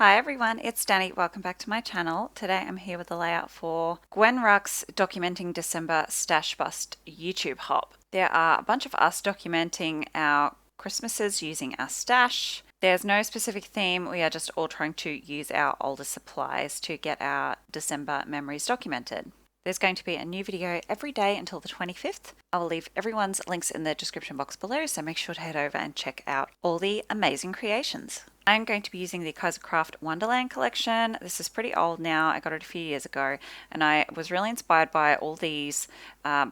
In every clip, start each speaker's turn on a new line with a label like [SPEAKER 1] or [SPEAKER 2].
[SPEAKER 1] Hi everyone, it's Danni. Welcome back to my channel. Today I'm here with the layout for Gwen Wruck's Documenting December Stash Bust YouTube hop. There are a bunch of us documenting our Christmases using our stash. There's no specific theme, we are just all trying to use our older supplies to get our December memories documented. There's going to be a new video every day until the 25th. I will leave everyone's links in the description box below, so make sure to head over and check out all the amazing creations. I'm going to be using the Craft Wonderland collection. This is pretty old now. I got it a few years ago, and I was really inspired by all these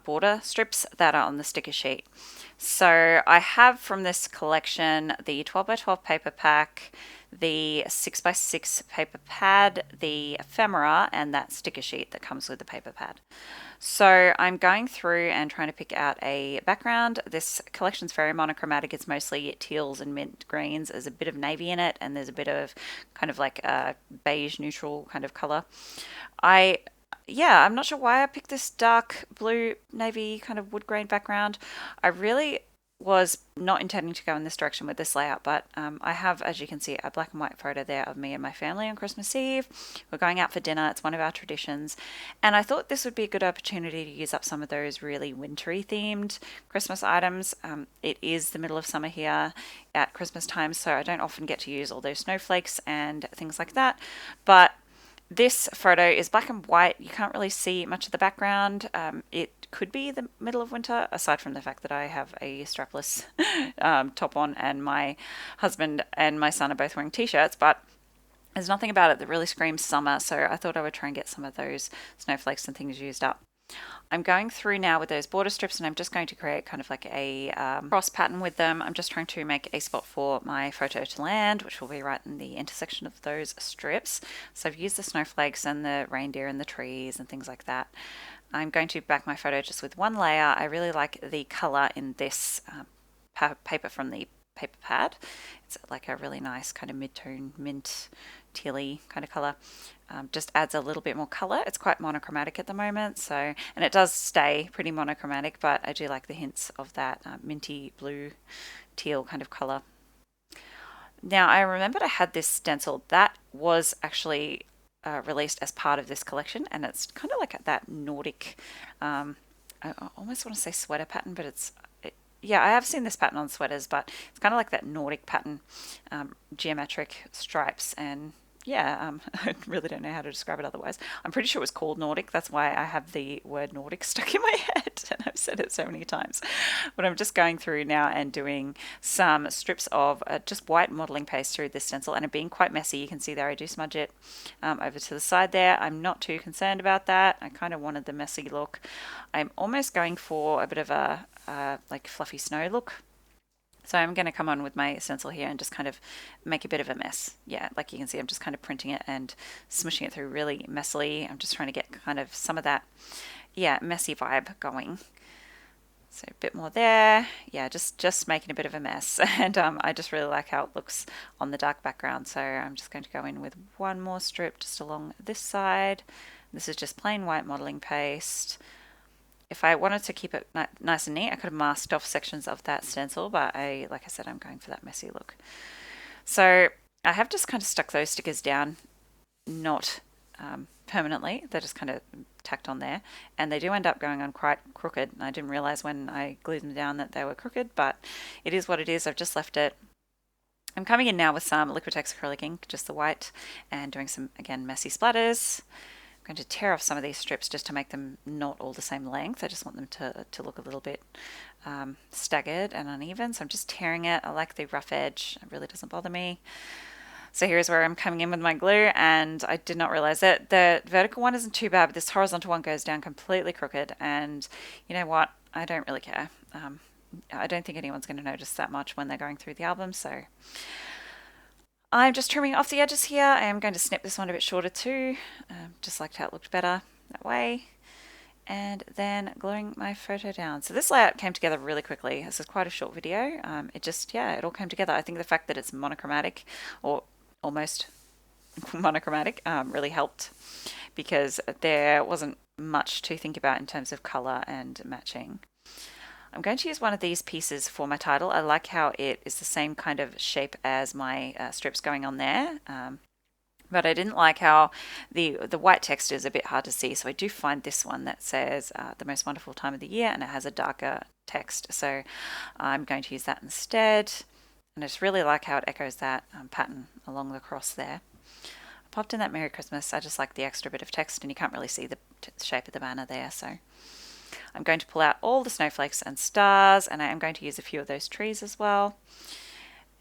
[SPEAKER 1] border strips that are on the sticker sheet. So I have from this collection the 12x12 paper pack, the 6x6 paper pad, the ephemera, and that sticker sheet that comes with the paper pad. So I'm going through and trying to pick out a background. This collection's very monochromatic. It's mostly teals and mint greens. There's a bit of navy in it, and there's a bit of kind of like a beige neutral kind of color. I'm not sure why I picked this dark blue navy kind of wood grain background. I really was not intending to go in this direction with this layout, but I have, as you can see, a black and white photo there of me and my family on Christmas Eve. We're going out for dinner. It's one of our traditions, and I thought this would be a good opportunity to use up some of those really wintry themed Christmas items. It is the middle of summer here at Christmas time, so I don't often get to use all those snowflakes and things like that, but this photo is black and white. You can't really see much of the background. It could be the middle of winter, aside from the fact that I have a strapless top on, and my husband and my son are both wearing t-shirts, but there's nothing about it that really screams summer, so I thought I would try and get some of those snowflakes and things used up. I'm going through now with those border strips, and I'm just going to create kind of like a cross pattern with them. I'm just trying to make a spot for my photo to land, which will be right in the intersection of those strips. So I've used the snowflakes and the reindeer and the trees and things like that. I'm going to back my photo just with one layer. I really like the color in this paper from the paper pad. It's like a really nice kind of mid-tone mint tealy kind of color. Just adds a little bit more color. It's quite monochromatic at the moment, so, and it does stay pretty monochromatic, but I do like the hints of that minty blue teal kind of color. Now I remembered I had this stencil that was actually released as part of this collection, and it's kind of like that Nordic, I almost want to say sweater pattern, but yeah, I have seen this pattern on sweaters, but it's kind of like that Nordic pattern, geometric stripes, and yeah, I really don't know how to describe it otherwise. I'm pretty sure it was called Nordic. That's why I have the word Nordic stuck in my head, and I've said it so many times. But I'm just going through now and doing some strips of just white modeling paste through this stencil, and it being quite messy. You can see there I do smudge it over to the side there. I'm not too concerned about that. I kind of wanted the messy look. I'm almost going for a bit of a like fluffy snow look. So I'm going to come on with my stencil here and just kind of make a bit of a mess. Yeah, like you can see, I'm just kind of printing it and smushing it through really messily. I'm just trying to get kind of some of that, yeah, messy vibe going. So a bit more there. Yeah, just making a bit of a mess. And I just really like how it looks on the dark background. So I'm just going to go in with one more strip just along this side. This is just plain white modeling paste. If I wanted to keep it nice and neat, I could have masked off sections of that stencil, but like I said, I'm going for that messy look. So I have just kind of stuck those stickers down, not permanently. They're just kind of tacked on there, and they do end up going on quite crooked. I didn't realize when I glued them down that they were crooked, but it is what it is. I've just left it. I'm coming in now with some Liquitex acrylic ink, just the white, and doing some, again, messy splatters. I'm going to tear off some of these strips just to make them not all the same length. I just want them to look a little bit staggered and uneven. So I'm just tearing it. I like the rough edge. It really doesn't bother me. So here's where I'm coming in with my glue, and I did not realize that the vertical one isn't too bad, but this horizontal one goes down completely crooked, and you know what? I don't really care. I don't think anyone's going to notice that much when they're going through the album, so I'm just trimming off the edges here. I am going to snip this one a bit shorter too, just liked how it looked better that way. And then gluing my photo down. So this layout came together really quickly. This is quite a short video. It all came together. I think the fact that it's monochromatic, or almost monochromatic, really helped, because there wasn't much to think about in terms of color and matching. I'm going to use one of these pieces for my title. I like how it is the same kind of shape as my strips going on there. But I didn't like how the white text is a bit hard to see. So I do find this one that says the most wonderful time of the year, and it has a darker text. So I'm going to use that instead. And I just really like how it echoes that pattern along the cross there. I popped in that Merry Christmas. I just like the extra bit of text, and you can't really see the shape of the banner there. So I'm going to pull out all the snowflakes and stars, and I am going to use a few of those trees as well.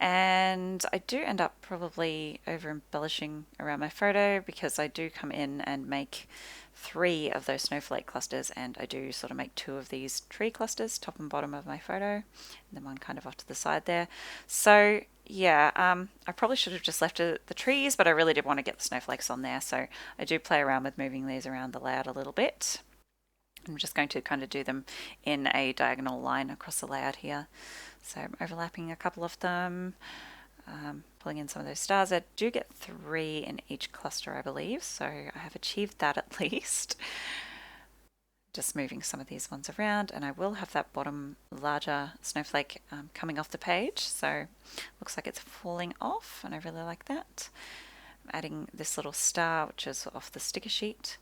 [SPEAKER 1] And I do end up probably over embellishing around my photo, because I do come in and make 3 of those snowflake clusters, and I do sort of make 2 of these tree clusters, top and bottom of my photo, and then one kind of off to the side there. So yeah, I probably should have just left the trees, but I really did want to get the snowflakes on there, so I do play around with moving these around the layout a little bit. I'm just going to kind of do them in a diagonal line across the layout here. So I'm overlapping a couple of them, pulling in some of those stars. I do get 3 in each cluster, I believe, so I have achieved that at least. Just moving some of these ones around, and I will have that bottom larger snowflake coming off the page, so looks like it's falling off, and I really like that. I'm adding this little star, which is off the sticker sheet.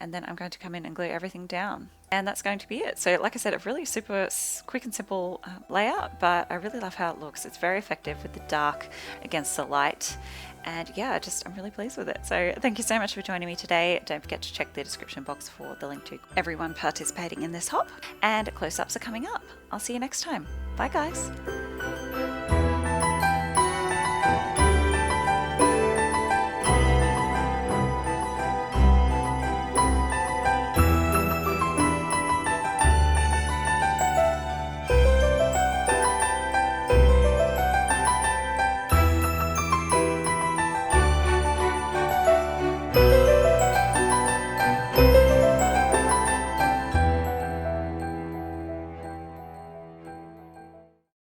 [SPEAKER 1] And then I'm going to come in and glue everything down. And that's going to be it. So like I said, a really super quick and simple layout, but I really love how it looks. It's very effective with the dark against the light. And yeah, I'm really pleased with it. So thank you so much for joining me today. Don't forget to check the description box for the link to everyone participating in this hop. And close-ups are coming up. I'll see you next time. Bye guys.